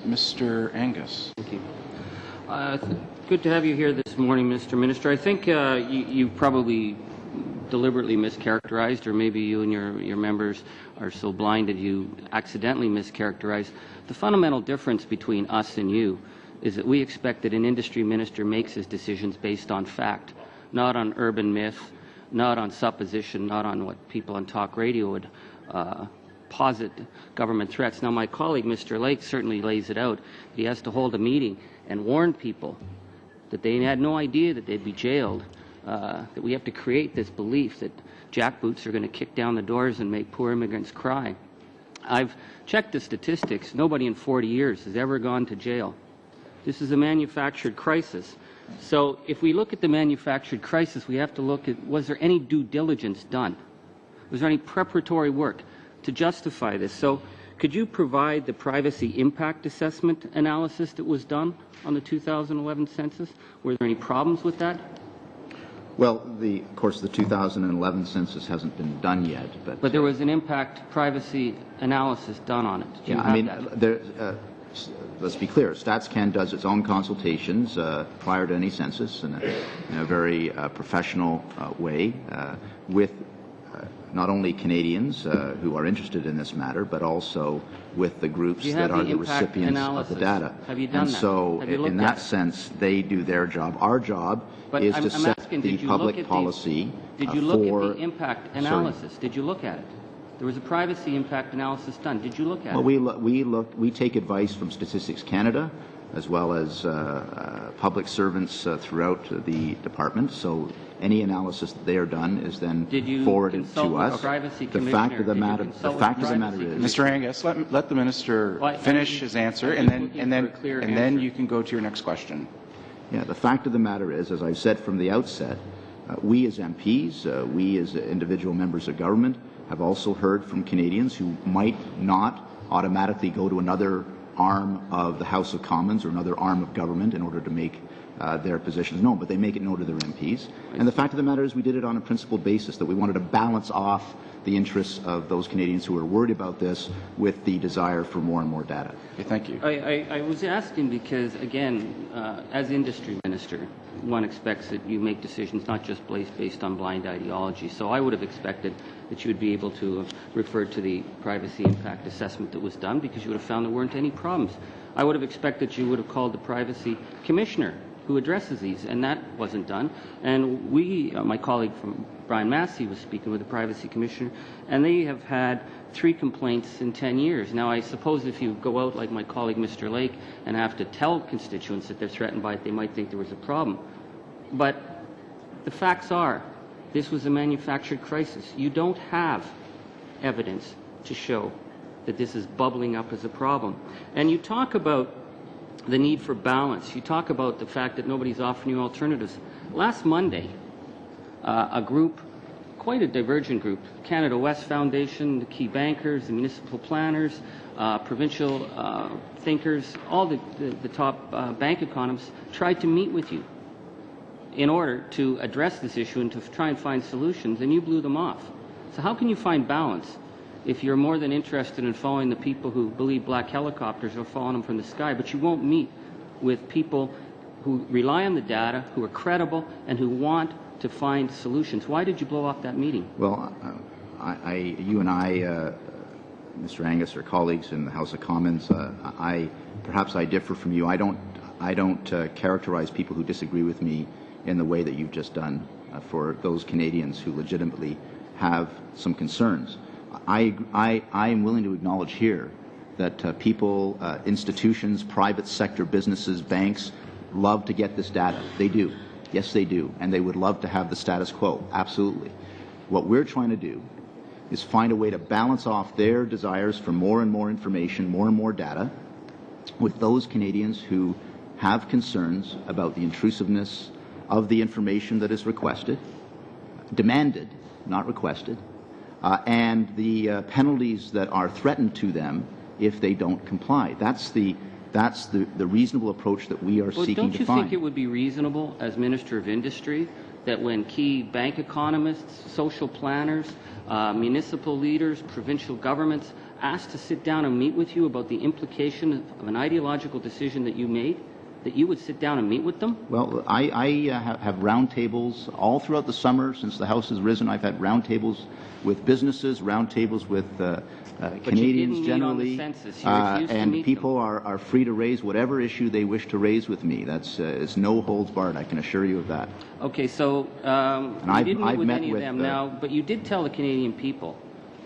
Mr. Angus. Thank you. Good to have you here this morning, Mr. Minister. I think you probably deliberately mischaracterized, or maybe you and your members are so blinded you accidentally mischaracterized. The fundamental difference between us and you is that we expect that an industry minister makes his decisions based on fact, not on urban myth, not on supposition, not on what people on talk radio would posit government threats. Now, my colleague, Mr. Lake, certainly lays it out. He has to hold a meeting and warn people that they had no idea that they'd be jailed, that we have to create this belief that jackboots are going to kick down the doors and make poor immigrants cry. I've checked the statistics. Nobody in 40 years has ever gone to jail. This is a manufactured crisis. So if we look at the manufactured crisis, we have to look at, was there any due diligence done? Was there any preparatory work to justify this? So could you provide the privacy impact assessment analysis that was done on the 2011 census? Were there any problems with that? Well, of course, the 2011 census hasn't been done yet. But there was an impact privacy analysis done on it. Yeah, I mean, let's be clear. StatsCan does its own consultations prior to any census in a very professional way with not only Canadians who are interested in this matter, but also with the groups that are the recipients of the data. Have you done that? So in that sense, they do their job. Our job is to set the public policy Did you look at the impact analysis? Did you look at it? There was a privacy impact analysis done. Did you look at it? Well, we take advice from Statistics Canada as well as public servants throughout the department. So any analysis that they are done is then forwarded to us. The fact of the matter is, Mr. Angus, let the minister finish his answer, and then you can go to your next question. Yeah, the fact of the matter is, as I've said from the outset, we as MPs, we as individual members of government, have also heard from Canadians who might not automatically go to another arm of the House of Commons or another arm of government in order to make their positions known, but they make it known to their MPs. And the fact of the matter is we did it on a principled basis, that we wanted to balance off the interests of those Canadians who are worried about this with the desire for more and more data. Okay, thank you. I was asking because, again, as industry minister, one expects that you make decisions not just based on blind ideology. So I would have expected that you would be able to refer to the privacy impact assessment that was done, because you would have found there weren't any problems. I would have expected you would have called the privacy commissioner who addresses these, and that wasn't done. And we, my colleague from Brian Massey was speaking with the privacy commissioner, and they have had 3 complaints in 10 years. Now, I suppose if you go out like my colleague Mr. Lake and have to tell constituents that they're threatened by it, they might think there was a problem. But the facts are, this was a manufactured crisis. You don't have evidence to show that this is bubbling up as a problem. And you talk about the need for balance. You talk about the fact that nobody's offering you alternatives. Last Monday, a group, quite a divergent group, Canada West Foundation, the key bankers, the municipal planners, provincial thinkers, all the top bank economists tried to meet with you in order to address this issue and to try and find solutions, and you blew them off. So how can you find balance if you're more than interested in following the people who believe black helicopters are falling them from the sky, but you won't meet with people who rely on the data, who are credible, and who want to find solutions? Why did you blow off that meeting? Well, you and I, Mr. Angus, are colleagues in the House of Commons. Perhaps I differ from you. I don't characterize people who disagree with me in the way that you've just done for those Canadians who legitimately have some concerns. I am willing to acknowledge here that people, institutions, private sector businesses, banks love to get this data. They do. Yes, they do. And they would love to have the status quo. Absolutely. What we're trying to do is find a way to balance off their desires for more and more information, more and more data, with those Canadians who have concerns about the intrusiveness of the information that is requested, demanded, not requested, and the penalties that are threatened to them if they don't comply. That's the reasonable approach that we are seeking to find. Don't you think it would be reasonable, as Minister of Industry, that when key bank economists, social planners, municipal leaders, provincial governments asked to sit down and meet with you about the implication of an ideological decision that you made, that you would sit down and meet with them? Well, I have roundtables all throughout the summer since the House has risen. I've had roundtables with businesses, roundtables with Canadians generally, and people are free to raise whatever issue they wish to raise with me. That's it's no holds barred. I can assure you of that. Okay, so you didn't meet with any of them now, but you did tell the Canadian people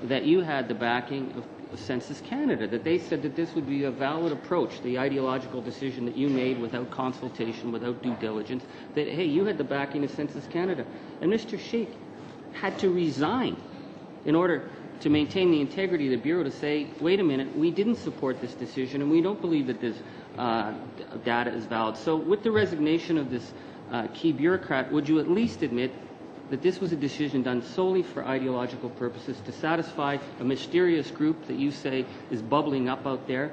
that you had the backing of Census Canada, that they said that this would be a valid approach, the ideological decision that you made without consultation, without due diligence, that, hey, you had the backing of Census Canada. And Mr. Sheikh had to resign in order to maintain the integrity of the Bureau to say, wait a minute, we didn't support this decision and we don't believe that this data is valid. So with the resignation of this key bureaucrat, would you at least admit that this was a decision done solely for ideological purposes to satisfy a mysterious group that you say is bubbling up out there,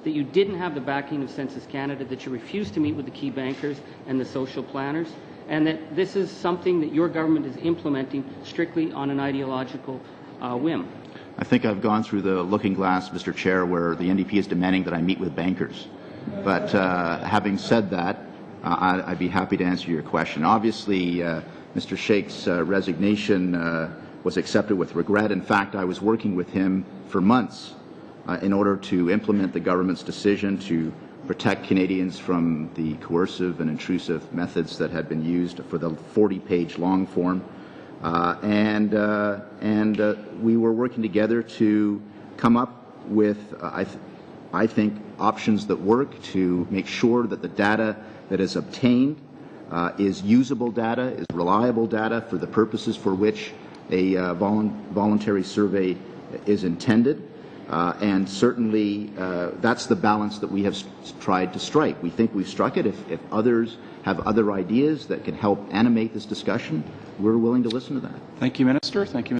that you didn't have the backing of Census Canada, that you refused to meet with the key bankers and the social planners, and that this is something that your government is implementing strictly on an ideological whim? I think I've gone through the looking glass, Mr. Chair, where the NDP is demanding that I meet with bankers. But having said that, I'd be happy to answer your question. Obviously, Mr. Sheikh's resignation was accepted with regret. In fact, I was working with him for months in order to implement the government's decision to protect Canadians from the coercive and intrusive methods that had been used for the 40-page long form. And we were working together to come up with, I think, options that work to make sure that the data that is obtained is usable data, is reliable data for the purposes for which a voluntary survey is intended. And certainly that's the balance that we have tried to strike. We think we've struck it. If others have other ideas that can help animate this discussion, we're willing to listen to that. Thank you, Minister. Thank you.